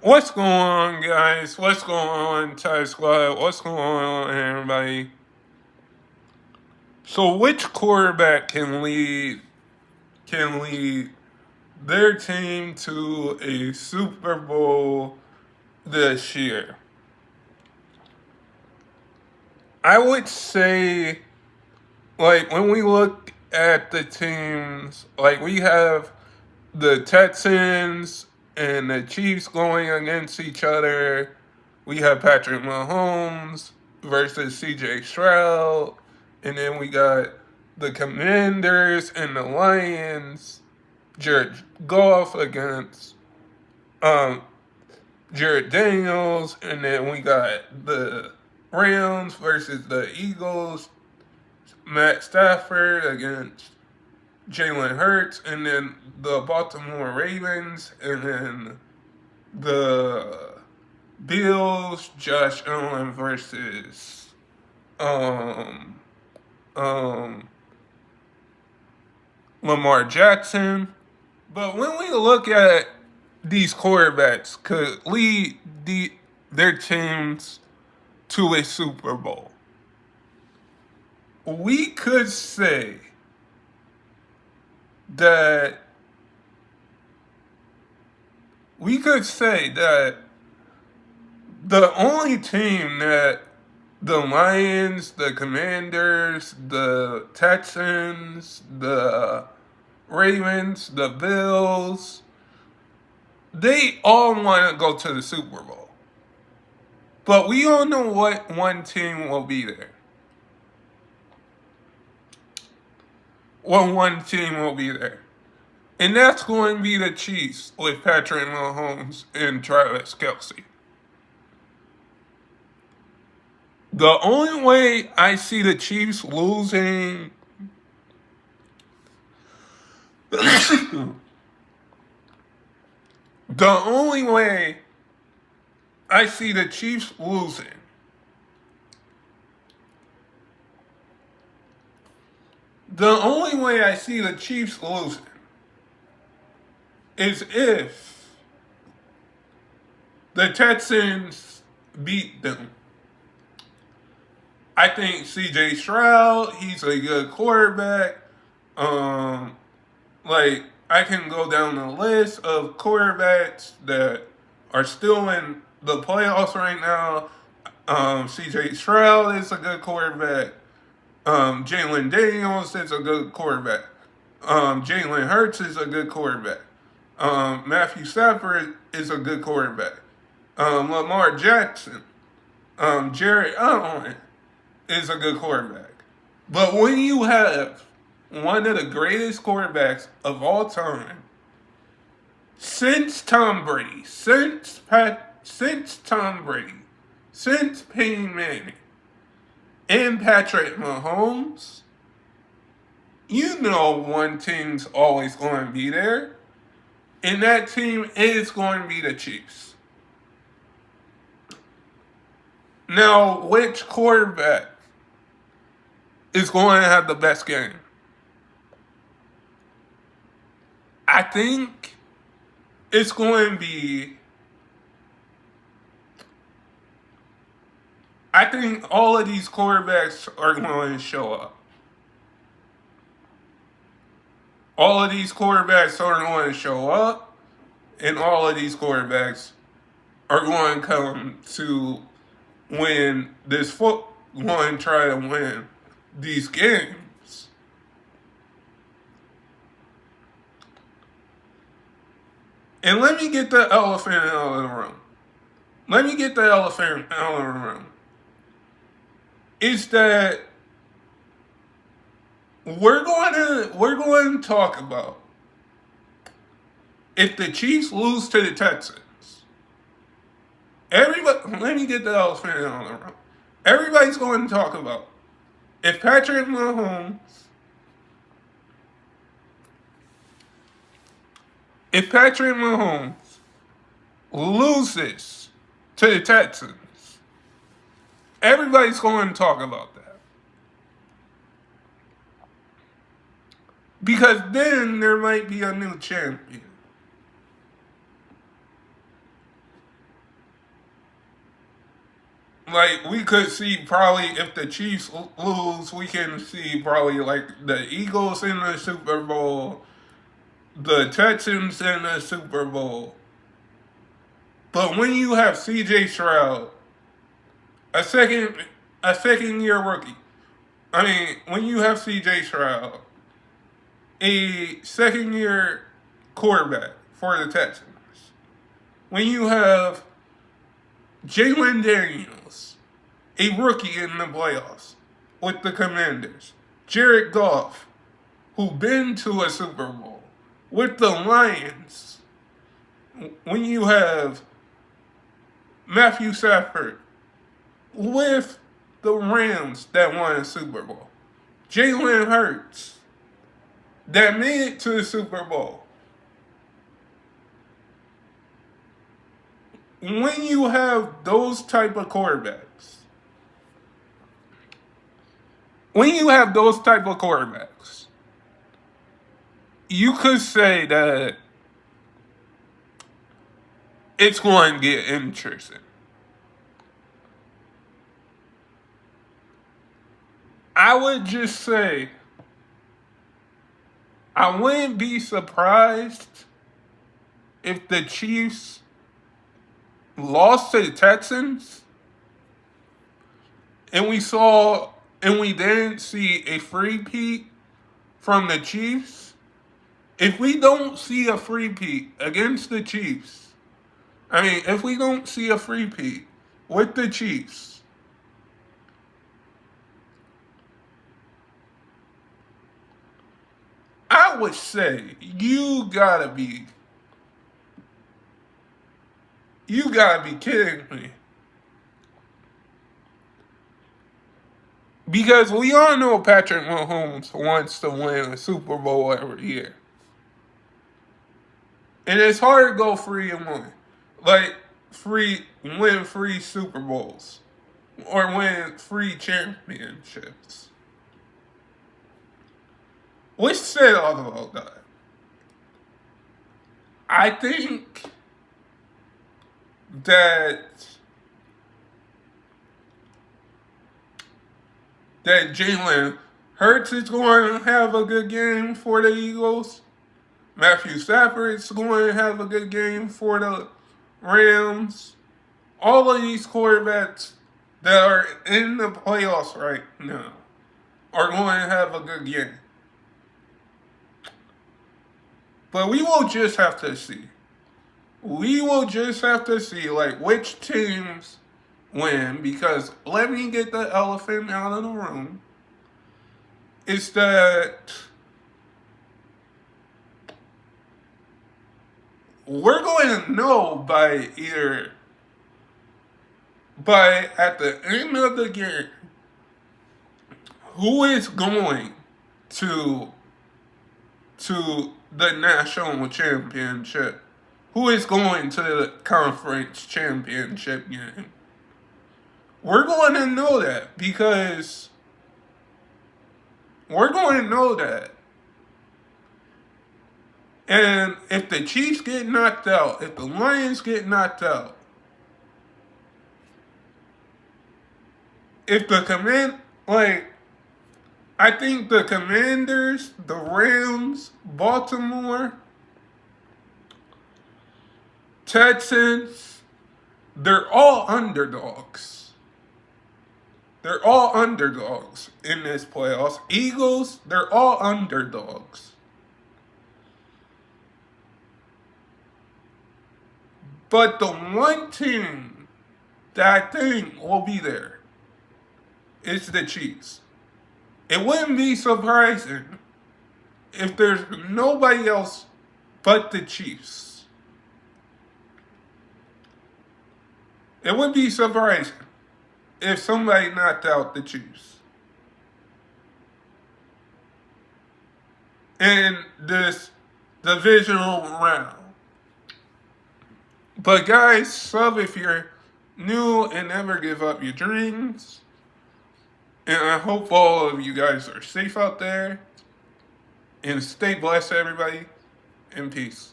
What's going on, guys? What's going on, Thai Squad? What's going on, everybody? So, which quarterback can lead their team to a Super Bowl this year? I would say, when we look at the teams, we have the Texans and the Chiefs going against each other. We have Patrick Mahomes versus CJ Stroud. And then we got the Commanders and the Lions. Jared Goff against um, Jared Daniels. And then we got the Rams versus the Eagles. Matt Stafford against Jalen Hurts, and then the Baltimore Ravens, and then the Bills, Josh Allen versus um um Lamar Jackson. But when we look at these quarterbacks could lead their teams to a Super Bowl, we could say that we could say that the only team that the Lions, the Commanders, the Texans, the Ravens, the Bills, they all want to go to the Super Bowl. But we all know what one team will be there. What one team will be there. And that's going to be the Chiefs with Patrick Mahomes and Travis Kelce. The only way I see the Chiefs losing the only way I see the Chiefs losing the only way I see the Chiefs losing is if the Texans beat them. I think CJ Stroud, he's a good quarterback. Um, I can go down the list of quarterbacks that are still in the playoffs right now. CJ Stroud is a good quarterback. Jalen Daniels is a good quarterback. Jalen Hurts is a good quarterback. Matthew Stafford is a good quarterback. Lamar Jackson, Jared Allen is a good quarterback. But when you have one of the greatest quarterbacks of all time, since Tom Brady, since Tom Brady, since Peyton Manning, and Patrick Mahomes, you know one team's always going to be there, and that team is going to be the Chiefs. Now, which quarterback is going to have the best game? I think it's going to be. I think all of these quarterbacks are going to show up. All of these quarterbacks are going to show up, and all of these quarterbacks are going to come to win this going to try to win these games. And let me get the elephant out of the room. Let me get the elephant out of the room. Is that we're going to talk about if the Chiefs lose to the Texans. Let me get the elephant out of the room. Everybody's going to talk about if Patrick Mahomes loses to the Texans, everybody's going to talk about that. Because then there might be a new champion. like we could see probably if the Chiefs lose, we can see probably like the Eagles in the Super Bowl, the Texans in the Super Bowl. But when you have C.J. Stroud, a second a second year rookie, I mean, when you have C.J. Stroud, a second year quarterback for the Texans, when you have Jalen Daniels, a rookie in the playoffs with the Commanders, Jared Goff, who been to a Super Bowl with the Lions, when you have Matthew Stafford with the Rams that won a Super Bowl, Jalen Hurts that made it to the Super Bowl. When you have those type of quarterbacks, you could say that it's going to get interesting. I would just say I wouldn't be surprised if the Chiefs lost to the Texans and we didn't see a free-peat from the Chiefs. If we don't see a free-peat against the Chiefs, if we don't see a free-peat with the Chiefs, I would say you gotta be kidding me. Because we all know Patrick Mahomes wants to win a Super Bowl every year. And it's hard to go 3-1. Like, win free Super Bowls. Or win free championships. Let's say all about that. I think that Jalen Hurts is going to have a good game for the Eagles. Matthew Stafford is going to have a good game for the Rams. All of these quarterbacks that are in the playoffs right now are going to have a good game. But we will just have to see. Like, which teams win, because let me get the elephant out of the room. Is that we're going to know by at the end of the game who is going to the national championship, who is going to the conference championship game. We're going to know that because we're going to know that. And if the Chiefs get knocked out, if the Lions get knocked out, I think the Commanders, the Rams, Baltimore, Texans, they're all underdogs. They're all underdogs in this playoffs. Eagles, they're all underdogs. But the one team that I think will be there is the Chiefs. It wouldn't be surprising if there's nobody else but the Chiefs. It would be surprising if somebody knocked out the Chiefs in this divisional round. But guys, sub if you're new and never give up your dreams. And I hope all of you guys are safe out there. And stay blessed, everybody. And peace.